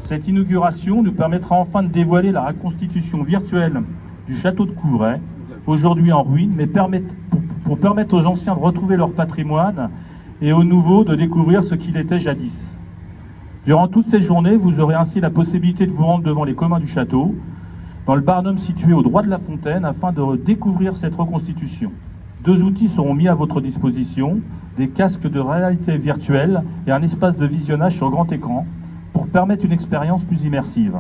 Cette inauguration nous permettra enfin de dévoiler la reconstitution virtuelle du château de Couvray, aujourd'hui en ruine, mais pour permettre aux anciens de retrouver leur patrimoine et aux nouveaux de découvrir ce qu'il était jadis. Durant toute cette journée, vous aurez ainsi la possibilité de vous rendre devant les communs du château, dans le barnum situé au droit de la fontaine, afin de découvrir cette reconstitution. 2 outils seront mis à votre disposition, des casques de réalité virtuelle et un espace de visionnage sur grand écran, pour permettre une expérience plus immersive,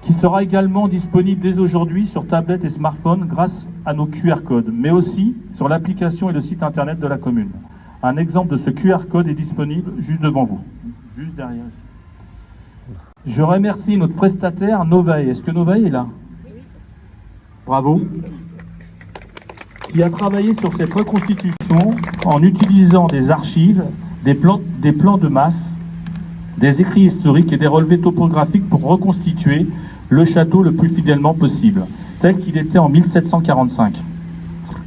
qui sera également disponible dès aujourd'hui sur tablette et smartphone grâce à nos QR codes, mais aussi sur l'application et le site internet de la commune. Un exemple de ce QR code est disponible juste devant vous, juste derrière ici. Je remercie notre prestataire Novae. Est-ce que Novae est là? Bravo. Qui a travaillé sur cette reconstitution en utilisant des archives, des plans de masse, des écrits historiques et des relevés topographiques pour reconstituer le château le plus fidèlement possible, tel qu'il était en 1745.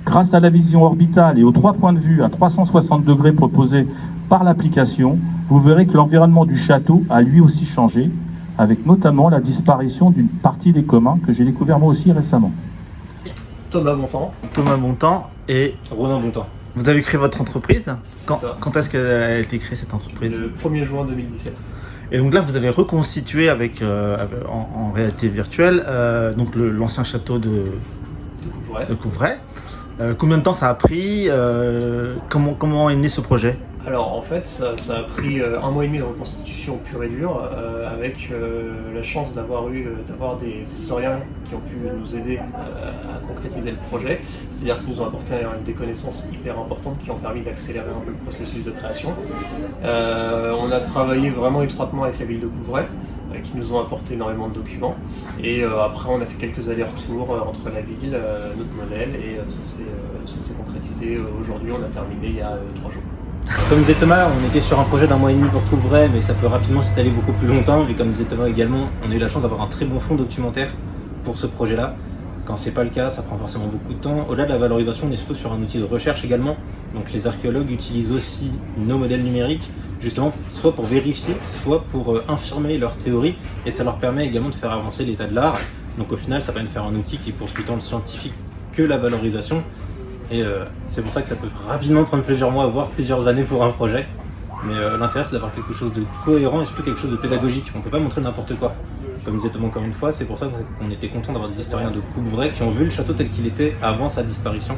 Grâce à la vision orbitale et aux 3 points de vue à 360 degrés proposés par l'application, vous verrez que l'environnement du château a lui aussi changé, avec notamment la disparition d'une partie des communs que j'ai découvert moi aussi récemment. Thomas Bontemps et Ronan Bontemps. vous avez créé votre entreprise. Quand est-ce qu'elle a été créée cette entreprise? Le 1er juin 2017. Et donc là, vous avez reconstitué en réalité virtuelle donc l'ancien château de Couvray. Combien de temps ça a pris? Comment est né ce projet? Alors en fait, ça a pris 1 mois et demi de reconstitution pure et dure, avec la chance d'avoir des historiens qui ont pu nous aider à concrétiser le projet, c'est-à-dire qu'ils nous ont apporté des connaissances hyper importantes qui ont permis d'accélérer un peu le processus de création. On a travaillé vraiment étroitement avec la ville de Couvray, qui nous ont apporté énormément de documents, et après on a fait quelques allers-retours entre la ville, notre modèle, et ça s'est concrétisé aujourd'hui. On a terminé il y a 3 jours. Comme disait Thomas, on était sur un projet d'1 mois et demi pour Couvray, mais ça peut rapidement s'étaler beaucoup plus longtemps. Et comme disait Thomas également, on a eu la chance d'avoir un très bon fonds documentaire pour ce projet-là. Quand c'est pas le cas, ça prend forcément beaucoup de temps. Au-delà de la valorisation, on est surtout sur un outil de recherche également. Donc les archéologues utilisent aussi nos modèles numériques, justement, soit pour vérifier, soit pour infirmer leur théorie. Et ça leur permet également de faire avancer l'état de l'art. Donc au final, ça permet de faire un outil qui poursuit tant le scientifique que la valorisation. Et c'est pour ça que ça peut rapidement prendre plusieurs mois, voire plusieurs années pour un projet. Mais l'intérêt, c'est d'avoir quelque chose de cohérent et surtout quelque chose de pédagogique. On ne peut pas montrer n'importe quoi. Comme disait Thomas encore une fois, c'est pour ça qu'on était content d'avoir des historiens de Couvray qui ont vu le château tel qu'il était avant sa disparition.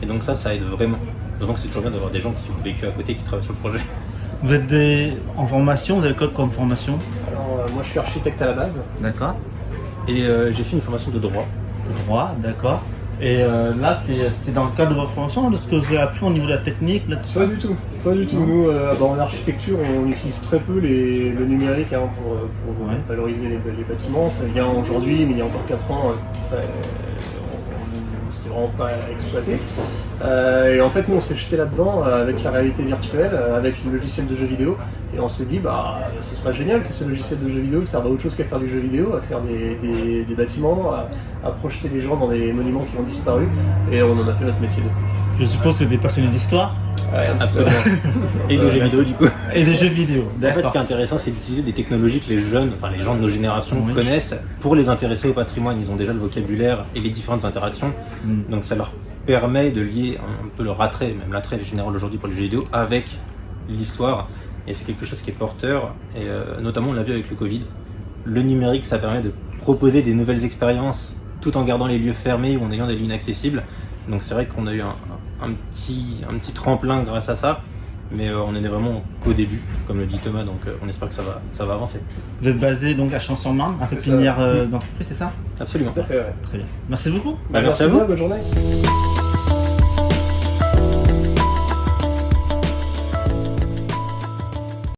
Et donc ça aide vraiment. Donc c'est toujours bien d'avoir des gens qui ont vécu à côté, qui travaillent sur le projet. Vous êtes en formation, vous avez quoi comme formation? Alors moi je suis architecte à la base. D'accord. Et j'ai fait une formation de droit. De droit, d'accord. Et là, c'est dans le cadre de votre formation, de ce que vous avez appris au niveau de la technique, là, tout ça? Pas du tout. Nous, en architecture, on utilise très peu le numérique pour valoriser les bâtiments. Ça vient aujourd'hui, mais il y a encore 4 ans, c'était vraiment pas exploité. Et en fait, nous, on s'est jeté là-dedans avec la réalité virtuelle, avec le logiciel de jeux vidéo. Et on s'est dit, ce serait génial que ce logiciel de jeux vidéo serve à autre chose qu'à faire du jeu vidéo, à faire des bâtiments, à projeter les gens dans des monuments qui ont disparu. Et on en a fait notre métier depuis. Je suppose que vous êtes passionné d'histoire? Ouais, absolument. Et de jeux vidéo du coup. Et de jeux vidéo, En d'accord. fait, ce qui est intéressant, c'est d'utiliser des technologies que les jeunes, enfin les gens de nos générations connaissent pour les intéresser au patrimoine. Ils ont déjà le vocabulaire et les différentes interactions. Donc ça leur permet de lier un peu leur attrait, même l'attrait général aujourd'hui pour les jeux vidéo, avec l'histoire. Et c'est quelque chose qui est porteur. Et notamment, on l'a vu avec le Covid. Le numérique, ça permet de proposer des nouvelles expériences tout en gardant les lieux fermés ou en ayant des lieux inaccessibles. Donc c'est vrai qu'on a eu un petit tremplin grâce à ça, mais on en est vraiment qu'au début, comme le dit Thomas, donc on espère que ça va avancer. Vous êtes basé donc à Champs-sur-Marne, à cette plénière d'entreprise, c'est ça? Absolument. Tout à fait, ouais. Très bien. Merci beaucoup. Merci à vous. Bonne journée.